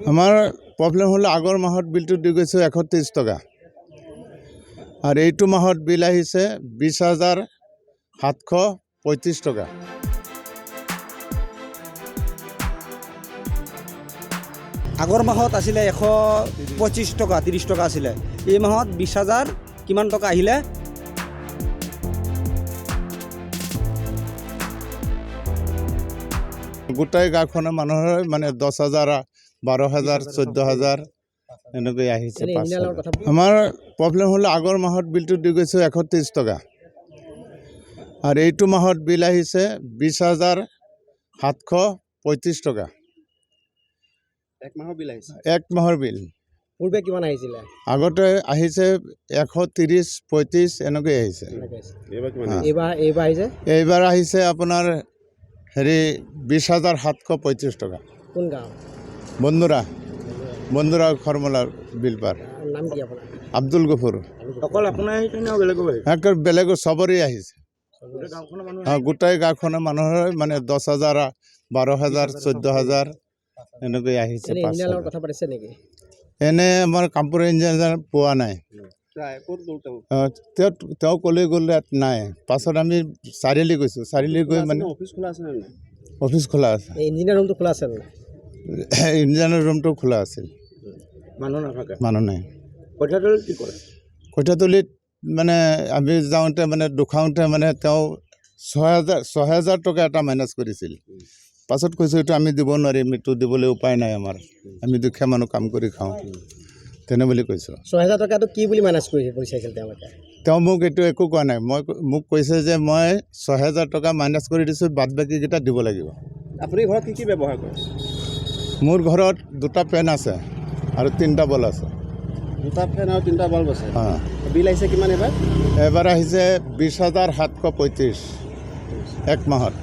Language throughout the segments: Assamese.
আমাৰ প্ৰব্লেম হ'ল আগৰ মাহত বিলটো দি গৈছোঁ 130 টকা আৰু এইটো মাহত বিল আহিছে 20,735 টকা। আগৰ মাহত আছিলে 125 টকা 30 টকা আছিলে। এই মাহত 20,000 কিমান টকা আহিলে? গোটাই গাঁওখনৰ মানুহৰ মানে 10,000 12,000 14,000 এনেকৈ আহিছে। আমাৰ প্ৰব্লেম হ'ল আগৰ মাহত বিলটো দি গৈছোঁ 130 টকা আৰু এইটো মাহত বিল আহিছে 20,735 টকা। এক মাহৰ বিল আহিছে। এক মাহৰ বিল পূৰ্বে কিমান আহিছিলে? আগতে আহিছে 130 35 এনেকৈ আহিছে। এইবাৰ আহিছে? এইবাৰ আহিছে আপোনাৰ 20,735 টকা। কোন গাঁও? বন্ধুৰা খৰমলা বিলপাৰ। নাম কি আপোনাৰ? আব্দুল গফুৰ। অকল আপোনাৰ আহিছে নে বেলেগো আহিছে? বেলেগো চবৰে আহিছে। গোটাই গাঁওখনৰ মানুহৰ মানে 10,000 12,000 14,000 এনেকৈ আহিছে। কথা পাতিছে নেকি? এনে আমাৰ কামপুৰ ইঞ্জিনিয়াৰ পোৱা নাই। তেওঁ ক'লে গ'লে নাই। পাছত আমি চাৰিআলি গৈছোঁ। চাৰিআলি গৈ মানে অফিচ খোলা আছে। ইঞ্জিনিয়াৰ ৰুমটো খোলা আছে? ইঞ্জিনিয়াৰ ৰুমটো খোলা আছিল। মানুহ নাই। কঠীয়াতলীত কি কৰে? কঠীয়াতলীত মানে আমি যাওঁতে মানে দুখাওঁতে মানে তেওঁ 6,000 টকা এটা মাইনাছ কৰিছিল। পাছত কৈছোঁ এইটো আমি দিব নোৱাৰিম, এইটো দিবলৈ উপায় নাই আমাৰ, আমি দুখীয়া মানুহ কাম কৰি খাওঁ তেনে বুলি কৈছোঁ। 6,000 টকাটো কি বুলি মাইনাছ কৰিছিল তেওঁলোকে? তেওঁ মোক এইটো একো কোৱা নাই। মোক কৈছে যে মই 6,000 টকা মাইনাছ কৰি দিছোঁ, বাদ বাকীকেইটা দিব লাগিব। আপুনি ঘৰত কি ব্যৱহাৰ কৰে? মোৰ ঘৰত 2টা ফেন আছে আৰু 3টা বল আছে। 2টা ফেন আৰু 3টা বাল্ব আছে। অঁ। বিল আহিছে কিমান এইবাৰ? এবাৰ আহিছে 20,735 এক মাহত।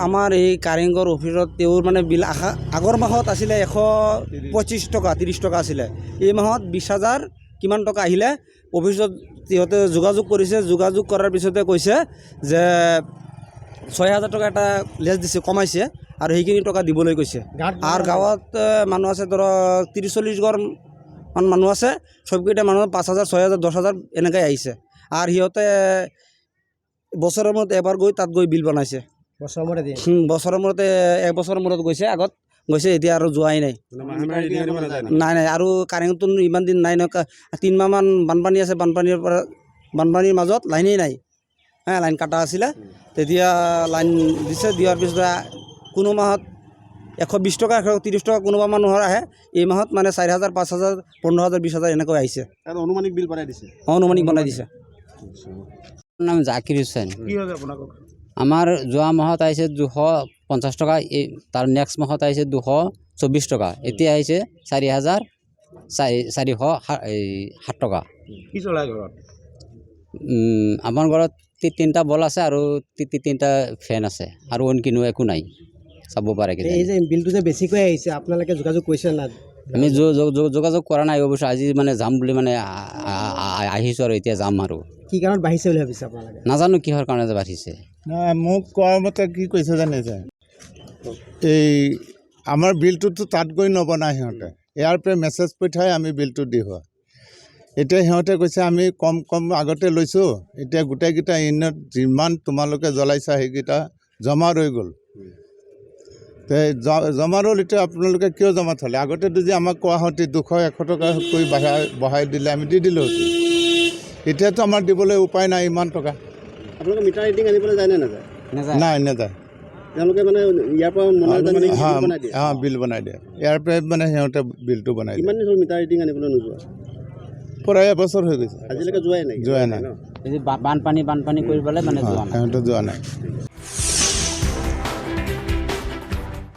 আমাৰ এই কাৰেংঘৰ অফিচত তেওঁৰ মানে বিল আগৰ মাহত আছিলে 125 টকা 30 টকা আছিলে। এই মাহত 20,000 কিমান টকা আহিলে? অফিচত সিহঁতে যোগাযোগ কৰিছে। যোগাযোগ কৰাৰ পিছতে কৈছে যে 6,000 টকা এটা লেছ দিছে, কমাইছে আৰু সেইখিনি টকা দিবলৈ কৈছে। আৰু গাঁৱত মানুহ আছে ধৰক 30-40 ঘৰ মানুহ আছে। চবকেইটা মানুহ 5,000 6,000 10,000 এনেকৈ আহিছে। আৰু সিহঁতে বছৰৰ মূৰত এবাৰ তাত গৈ বিল বনাইছে। বছৰৰ মূৰতে 1 বছৰৰ মূৰত গৈছে, আগত গৈছে, এতিয়া আৰু যোৱাই নাই। নাই আৰু কাৰেণ্টটো ইমান দিন নাই নহয়। 3 মাহমান বানপানী আছে। বানপানীৰ মাজত লাইনেই নাই। লাইন কাটা আছিলে, তেতিয়া লাইন দিছে। দিয়াৰ পিছত কোনো মাহত 120 টকা 130 টকা কোনোবা মানুহৰ আহে। এই মাহত মানে 4,000 5,000 15,000 20,000 এনেকৈ আহিছে। অনুমানিক বিল বনাই দিছে। অনুমানিক বনাই দিছে। নাম জাকিৰ হুছেইন। কি হয় আপোনাক? আমাৰ যোৱা মাহত আহিছে 250 টকা, তাৰ নেক্সট মাহত আহিছে 224 টকা, এতিয়া আহিছে 4,407 টকা। কি চলাই ঘৰত? আমাৰ ঘৰত 3টা বল আছে আৰু 3টা ফেন আছে আৰু অন্য একো নাই। চাব পাৰে। এই যে বিলটো যে বেছিকৈ আহিছে, আপোনালোকে যোগাযোগ কৰিছে না? আমি যোগাযোগ কৰা নাই অৱশ্যে। আজি মানে যাম বুলি মানে আহিছোঁ আৰু এতিয়া যাম আৰু। কি কাৰণত বাঢ়িছে বুলি ভাবিছে আপোনালোকে? নাজানো কিহৰ কাৰণে বাঢ়িছে। মোক কোৱাৰ মতে কি কৈছে জানিছে, এই আমাৰ বিলটোতো তাত গৈ নবনায় সিহঁতে, ইয়াৰ পৰা মেছেজ পঠাই আমি বিলটো দি হোৱা। এতিয়া সিহঁতে কৈছে আমি কম আগতে লৈছোঁ, এতিয়া গোটেইকেইটা ইউনিট যিমান তোমালোকে জ্বলাইছা সেইকেইটা জমা ৰৈ গ'ল। জমা ৰ'ল, এতিয়া আপোনালোকে কিয় জমা থ'লে? আগতে যদি আমাক কোৱা হতি 200-100 টকা কৰি বঢ়াই দিলে আমি দি দিলোঁ হতি। এতিয়াতো আমাৰ দিবলৈ উপায় নাই ইমান টকা। আপোনালোকে মিটাৰ ৰিডিং আনিবলৈ যায় নে নাযায়? নাই নাযায়। তেওঁলোকে মানে ইয়াৰ পৰা বিল বনাই দিয়ে। ইয়াৰ পৰাই মানে সিহঁতে বিলটো বনাই দিয়ে। কিমান দিন হ'ল মিটাৰ ৰিডিং আনিবলৈ নোযোৱা? প্ৰায় এবছৰ হৈ গৈছে। আজিলৈকে যোৱাই নাই? যোৱাই নাই। বানপানী কৰি পেলাই মানে সিহঁতে যোৱা নাই।